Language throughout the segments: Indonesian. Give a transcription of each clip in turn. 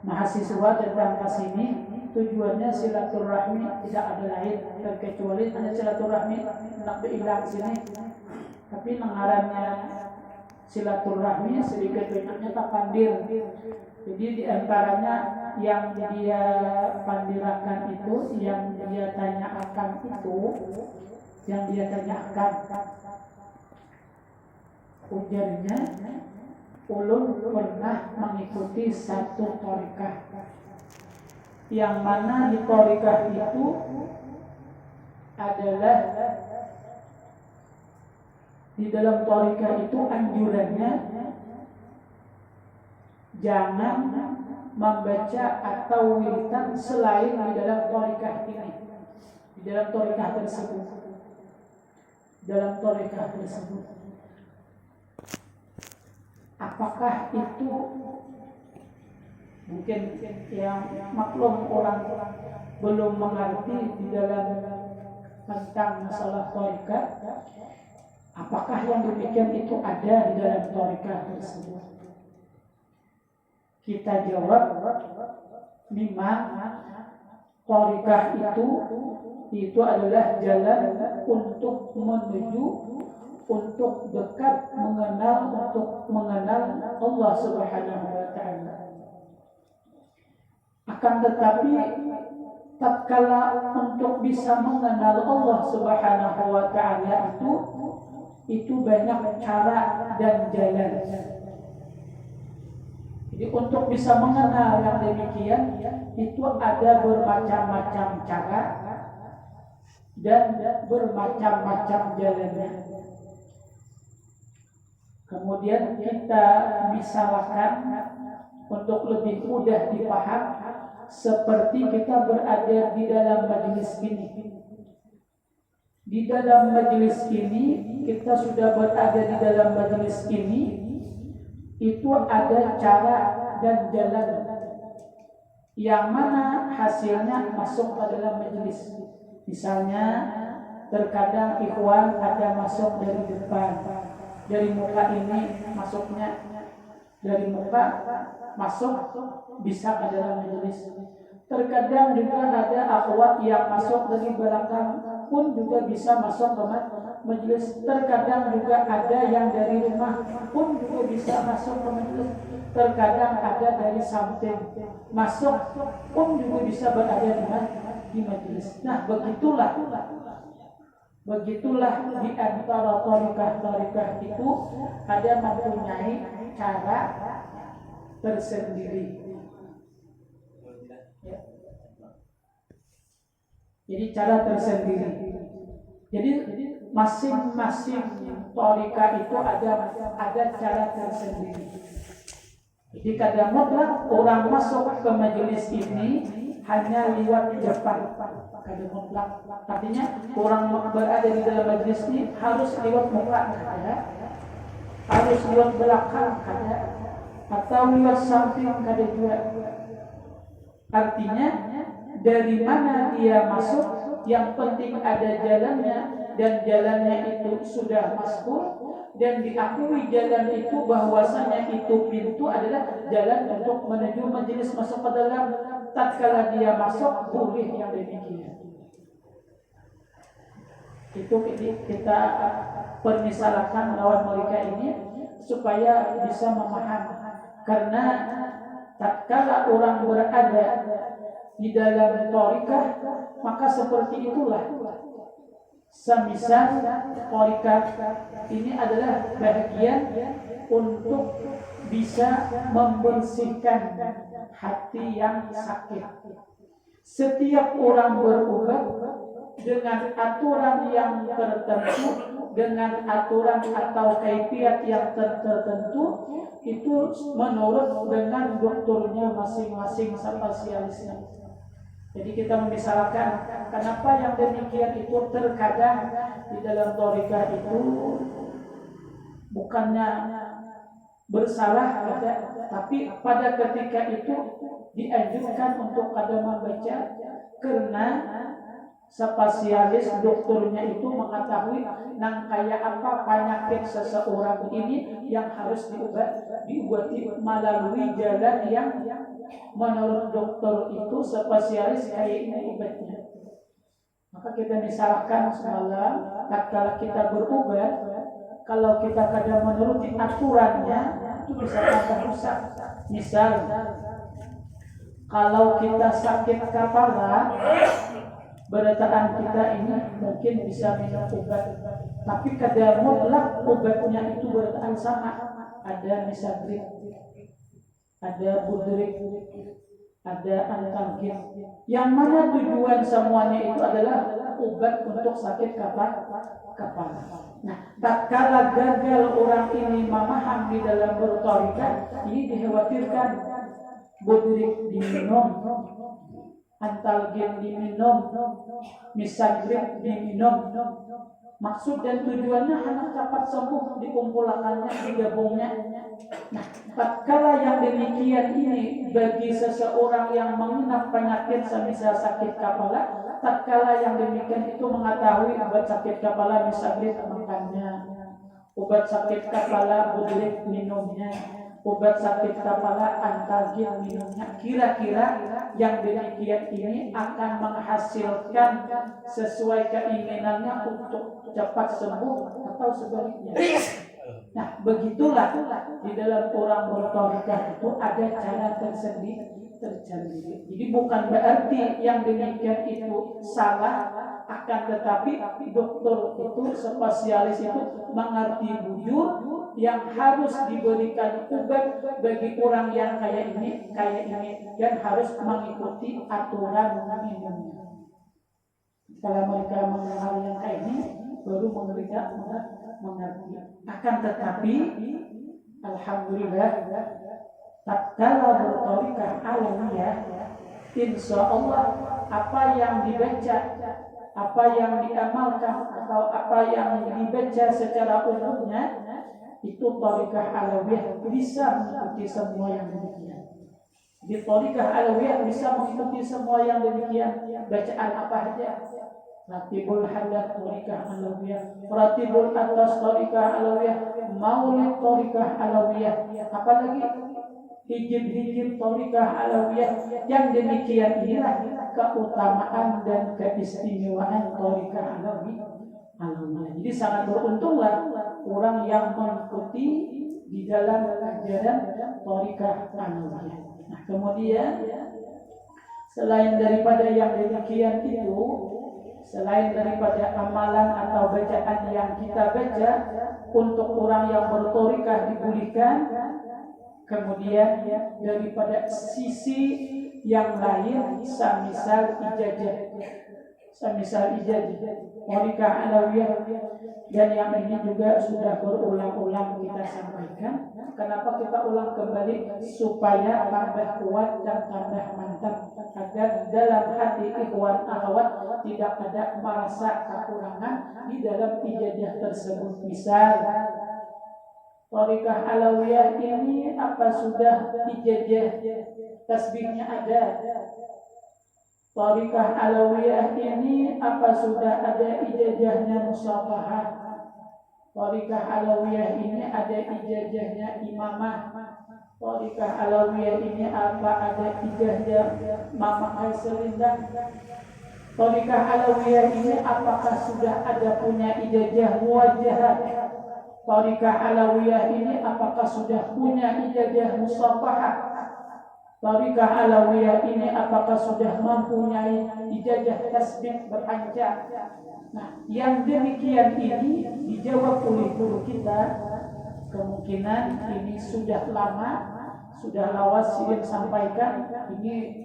mahasiswa datang ke sini tujuannya silaturahmi, tidak ada lain terkecuali hanya silaturahmi nak hilang sini. Tapi ngarannya silaturahmi sedikit banyaknya tak pandir. Jadi di antaranya yang dia pandirakan itu, yang dia tanyakan itu, yang dia tanyakan ujarnya, ulun pernah mengikuti satu thariqah, yang mana di thariqah itu adalah di dalam thariqah itu anjurannya jangan membaca atau wiridan selain di dalam thariqah ini, di dalam thariqah tersebut, dalam thariqah tersebut. Apakah itu mungkin yang maklum orang belum mengerti di dalam tentang masalah thariqah, apakah yang demikian itu ada di dalam thariqah tersebut? Kita jawab, memang thariqah itu adalah jalan untuk menuju, untuk dekat mengenal, untuk mengenal Allah Subhanahu wa taala. Akan tetapi tatkala untuk bisa mengenal Allah Subhanahu wa taala itu banyak cara dan jalan. Jadi untuk bisa mengenal yang demikian itu ada bermacam-macam cara dan bermacam-macam jalannya. Kemudian kita misalkan untuk lebih mudah dipaham, seperti kita berada di dalam majelis ini. Di dalam majelis ini, kita sudah berada di dalam majelis ini, itu ada cara dan jalan yang mana hasilnya masuk ke dalam majelis. Misalnya terkadang ikhwan ada masuk dari depan, dari muka ini masuknya, dari muka masuk bisa ke dalam majelis. Terkadang juga ada akhwat yang masuk dari belakang pun juga bisa masuk ke majelis. Terkadang juga ada yang dari rumah pun juga bisa masuk ke majelis. Terkadang ada dari samping masuk pun juga bisa berada di majelis. Nah, begitulah di antara thariqah itu ada mempunyai cara tersendiri. Jadi cara tersendiri. Jadi masing-masing thariqah itu ada cara tersendiri. Jadi kadang mutlak orang masuk ke majelis ini hanya lewat depan. Kadang mutlak artinya orang berada di dalam majelis ini harus lewat muka, harus lewat belakang, atau lewat samping, juga. Artinya dari mana dia masuk, yang penting ada jalannya, dan jalannya itu sudah masuk dan diakui jalan itu bahwasanya itu pintu adalah jalan untuk menuju majelis masuk ke dalam. Tatkala dia masuk boleh yang demikian. Itu kita permisalkan lawan mereka ini supaya bisa memahami, karena tatkala orang berada di dalam thariqah maka seperti itulah. Semisal thariqah ini adalah bagian untuk bisa membersihkan hati yang sakit. Setiap orang berobat dengan aturan yang tertentu, dengan aturan atau kaifiat yang tertentu, itu menurut dengan dokternya masing-masing spesialisnya. Jadi kita memisalkan kenapa yang demikian itu terkadang di dalam thariqah itu bukannya bersalah, tapi pada ketika itu dianjurkan untuk kada membaca, karena spesialis dokternya itu mengetahui nang kayak apa penyakit seseorang ini yang harus diobati melalui jalan yang menurut dokter itu spesialis kayak ini obatnya. Maka kita misalkan semalam tatkala kita berobat, kalau kita kadang menuruti aturannya itu bisa tambah rusak. Misal kalau kita sakit kepala, berataan kita ini mungkin bisa minum obat, tapi kadang mutlak obatnya itu berataan sama. Ada misagrid, ada budrik, ada antalgin, yang mana tujuan semuanya itu adalah obat untuk sakit kepala. Nah, tatkala gagal orang ini memaham di dalam bertorika, ini dikhawatirkan budrik diminum, antalgin diminum, misagrid diminum. Maksud dan tujuannya anak dapat sembuh, dikumpulkannya, digabungnya. Nah, tatkala yang demikian ini bagi seseorang yang mengenal penyakit semisal sakit kepala, tatkala yang demikian itu mengetahui obat sakit kepala misagrid makannya, obat sakit kepala budrik minumnya, obat sakit kepala antalgin minumnya. Kira-kira yang demikian ini akan menghasilkan sesuai keinginannya untuk cepat sembuh atau sebaliknya. Nah, begitulah di dalam orang bertorika itu ada cara tersendiri. Jadi bukan berarti yang demikian itu salah, akan tetapi dokter itu spesialis itu mengerti bujur yang harus diberikan obat bagi orang yang kayak ini dan harus mengikuti aturan minumnya. Kalau mereka mengenal yang kayak ini baru mengerti. Akan tetapi alhamdulillah tatkala bertorikah alawiyah, insya Allah apa yang dibaca, apa yang diamalkan atau apa yang dibaca secara umumnya itu torikah alawiyah bisa mengikuti semua yang demikian. Di torikah alawiyah bisa mengikuti semua yang demikian. Bacaan apa saja? Ratibul hadat torikah alawiyah, ratibul atas torikah alawiyah, maulid torikah alawiyah, apalagi hijib torikah alawiyah. Yang demikian inilah keutamaan dan keistimewaan torikah alawiyah. Jadi sangat beruntunglah orang yang mengikuti di dalam ajaran torikah alawiyah. Nah, kemudian selain daripada yang demikian itu, selain daripada amalan atau bacaan yang kita baca untuk orang yang bertorikah dibolehkan, kemudian daripada sisi yang lain semisal ijazah torikah alawiyah, dan yang ini juga sudah berulang-ulang kita sampaikan. Kenapa kita ulang kembali? Supaya tambah kuat dan tambah mantap, agar dalam hati ikhwan akhwat tidak ada merasa kekurangan di dalam ijazah tersebut. Misal torikah alawiyah ini apa sudah ijazah tasbihnya ada? Torikah alawiyah ini apa sudah ada ijazahnya musafahah? Torikah alawiyah ini ada ijazahnya imamah? Torikah alawiyah ini apa ada ijazah mama selindang? Torikah alawiyah ini apakah sudah ada punya ijazah muwajahah? Torikah alawiyah ini apakah sudah punya ijazah musafahah? Torikah alawiyah ini apakah sudah mempunyai ijazah tasbih berpanjang? Nah, yang demikian ini dijawab oleh guru kita, kemungkinan ini sudah lama, sudah lawas yang sampaikan ini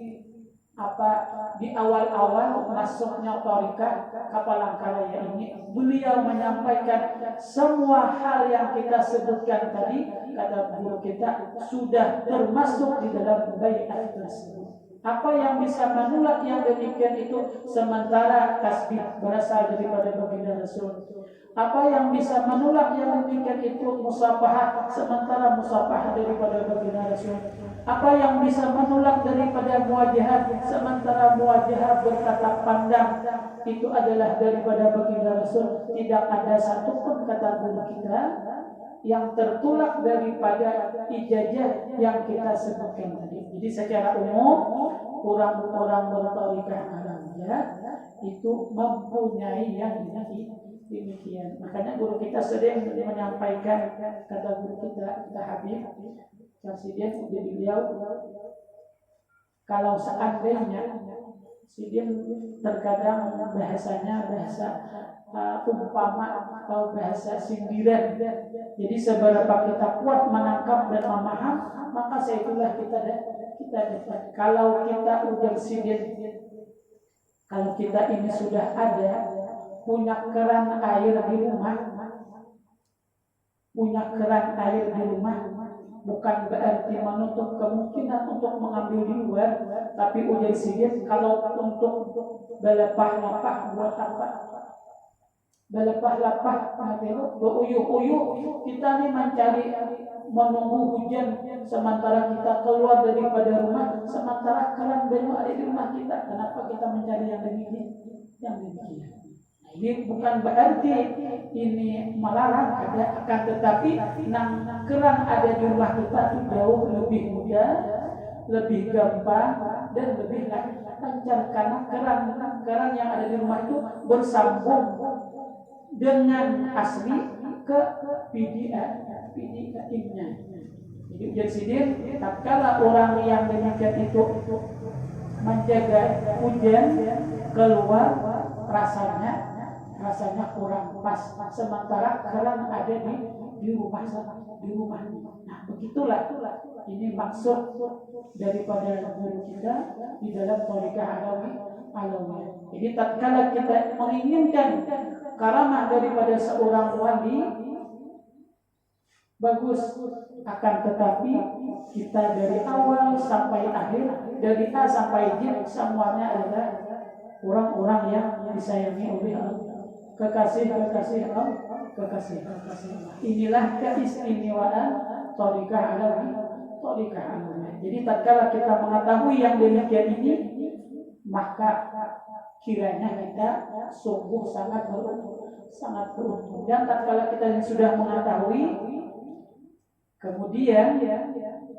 di awal-awal masuknya torikah Kapalangkaraya ini, beliau menyampaikan semua hal yang kita sebutkan tadi, kata guru kita sudah termasuk di dalam baiat tersebut. Apa yang bisa menolak yang demikian itu? Sementara tasbih berasal daripada baginda Rasul. Apa yang bisa menolak yang demikian itu? Musafahah, sementara musafahah daripada baginda Rasul. Apa yang bisa menolak daripada muwajahat, sementara muwajahat bertatap pandang itu adalah daripada baginda Rasul. Tidak ada satupun kata guru kita yang tertolak daripada ijazah yang kita sebutkan tadi. Jadi secara umum orang-orang bertarikah alawiyah itu mempunyai yang demikian. Makanya guru kita sering menyampaikan, kata guru kita Habib Presiden, jadi beliau kalau seandainya Sidin terkadang bahasanya bahasa umpama atau bahasa sindiran. Jadi seberapa kita kuat menangkap dan memaham, maka seitulah kita dapat. Kalau kita ujar Sidin, kalau kita ini sudah ada punya keran air di rumah, bukan berarti menutup kemungkinan untuk mengambil di luar, tapi ujar Sidin kalau untuk belepah-lepah buat apa? Belepah-lepah, beruyuh-uyuh, kita nih mencari menunggu hujan sementara kita keluar daripada rumah, sementara keran baru ada di rumah kita. Kenapa kita mencari yang demikian? Ini bukan berarti ini melarang, ada, akan tetapi keran ada di rumah kita itu jauh lebih mudah, lebih gampang dan lebih lancar karena keran yang ada di rumah itu bersambung dengan asli ke PDA-nya. Jadi Sidin, tatkala orang yang demikian itu menjaga hujan keluar, rasanya kurang pas, sementara keran ada di rumah. Nah, begitulah ini maksud daripada guru kita di dalam thariqah alawiyah. Jadi tatkala kita menginginkan karamah daripada seorang wali, bagus, akan tetapi kita dari awal sampai akhir, dari A sampai Z, semuanya adalah orang-orang yang disayangi oleh Allah, kekasih Allah. Inilah keistimewaan thariqah alawiyah. Jadi tatkala kita mengetahui yang demikian ini, maka kiranya kita sungguh sangat beruntung. Dan tatkala kita sudah mengetahui, kemudian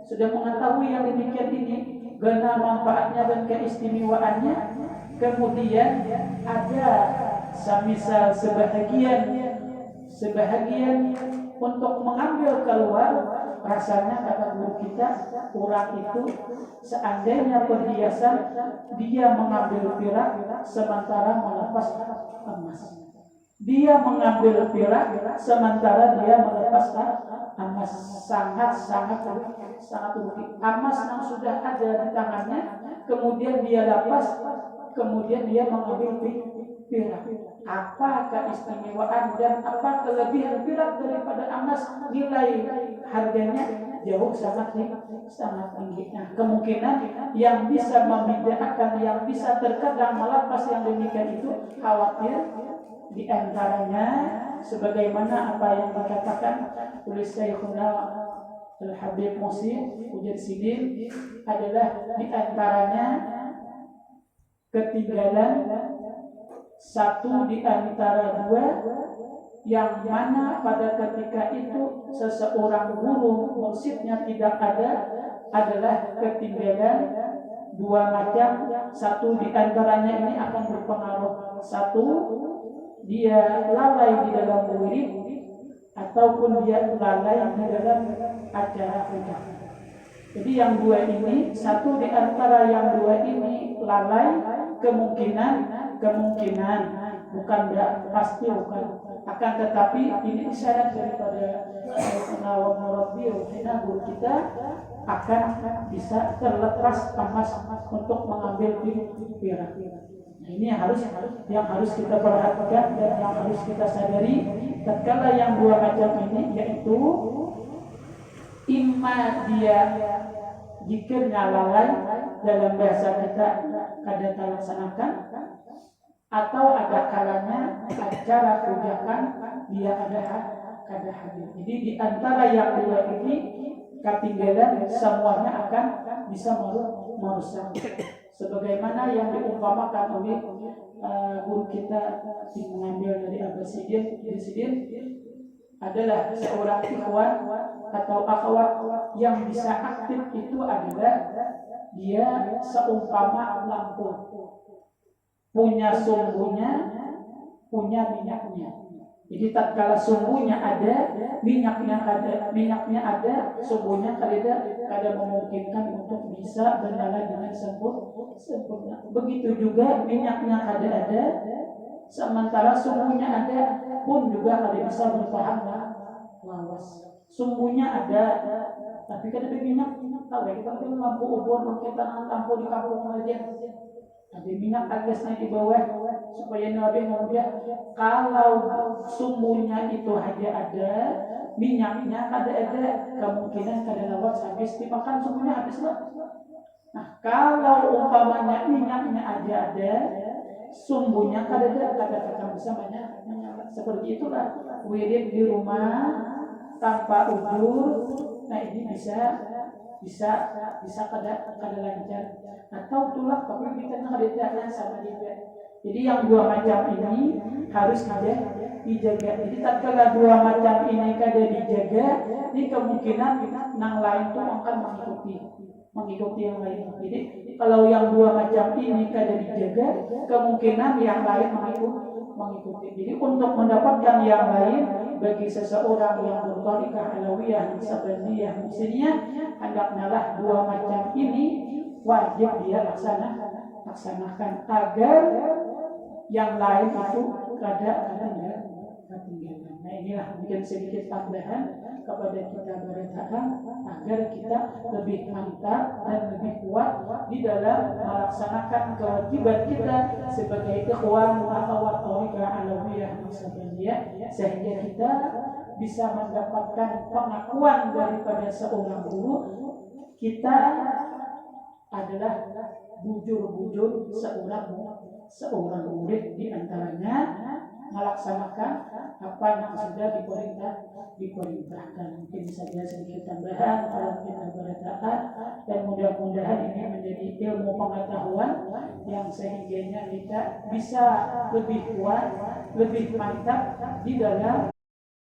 sudah mengetahui yang demikian ini, guna manfaatnya dan keistimewaannya, kemudian ada semisal sebahagian untuk mengambil keluar, rasanya kata guru kita, orang itu seandainya perhiasan, dia mengambil perak sementara melepas emas. Dia mengambil perak sementara dia melepas emas. Sangat rugi. Emas yang sudah ada di tangannya, kemudian dia lepas, kemudian dia mengambil perak. Apa keistimewaan dan apa kelebihan perak daripada emas? Nilai harganya jauh sangat tinggi. Nah, kemungkinan yang bisa membedakan, yang bisa terkadang melepas yang demikian itu, khawatir di antaranya sebagaimana apa yang dikatakan oleh Syekhuna Al-Habib Muhsin Ujar Sidin, adalah di antaranya ketinggalan satu di antara dua, yang mana pada ketika itu seseorang guru mursyidnya tidak ada, adalah ketinggalan dua macam. Satu di antaranya ini akan berpengaruh, satu dia lalai di dalam wirid, ataupun dia lalai di dalam acara hujah. Jadi yang dua ini, satu di antara yang dua ini lalai, kemungkinan bukan pasti bukan, akan tetapi ini isyarat daripada guru kita akan bisa terlepas emas untuk mengambil perak. Nah, ini yang harus kita perhatikan dan yang harus kita sadari tatkala yang dua macam ini, yaitu imma dia zikirnya lalai, dalam bahasa kita kada terlaksanakan, atau ada kalanya acara pujakan dia kada hadir. Jadi di antara yang dua ini ketinggalan semuanya akan bisa merusak. Sebagaimana yang diumpamakan oleh guru kita yang mengambil dari Abbasidin adalah seorang ikhwan atau akhwat yang bisa aktif itu adalah dia seumpama lampu, punya sumbunya, punya minyaknya. Jadi tatkala sumbunya ada, minyaknya ada, sumbunya kada memungkinkan untuk bisa berjalan dengan sempurna. Begitu juga minyaknya ada, sementara sumbunya ada pun juga kada bisa bertahan lawas. Sumbunya ada, tapi kada ada minyak. Tahu ya, kita punya lampu obor, kita lampu di kampung aja. Ada minyak agasnya di bawah supaya nabi mudah. Kalau sumbunya itu hanya ada, minyaknya ada, kemungkinan kada lawas habis dimakan sumbunya habis lah. Nah, kalau umpamanya minyaknya ada, sumbunya kada bisa banyak. Seperti itulah wirid di rumah tanpa ujur. Nah, ini bisa kada lancar. Atau tulang tapi kita kada sama juga. Jadi yang dua macam ini harus dijaga. Jadi tatkala dua macam ini kada dijaga, ini kemungkinan yang lain itu akan mengikuti yang lain. Jadi kalau yang dua macam ini kada dijaga, kemungkinan yang lain mengikuti. Jadi untuk mendapatkan yang lain bagi seseorang yang bertariqah alawiyah, sabaniyah, musiniyah, hendaknya dua macam ini wajib dia laksanakan agar yang lain itu kada ketinggalan. Nah, inilah mungkin sedikit tambahan kepada kita beredakan agar kita lebih mantap dan lebih kuat di dalam melaksanakan kewajiban kita sebagai ikhwan akhwat tariqah alawiyah sabaniyah, sehingga kita bisa mendapatkan pengakuan daripada seorang guru kita adalah bujur-bujur seorang murid, di antaranya melaksanakan apa yang sudah diperintahkan. Mungkin saja sedikit tambahan kalau kita berkata, dan mudah-mudahan ini menjadi ilmu pengetahuan yang sehingga kita bisa lebih kuat, lebih mantap di dalam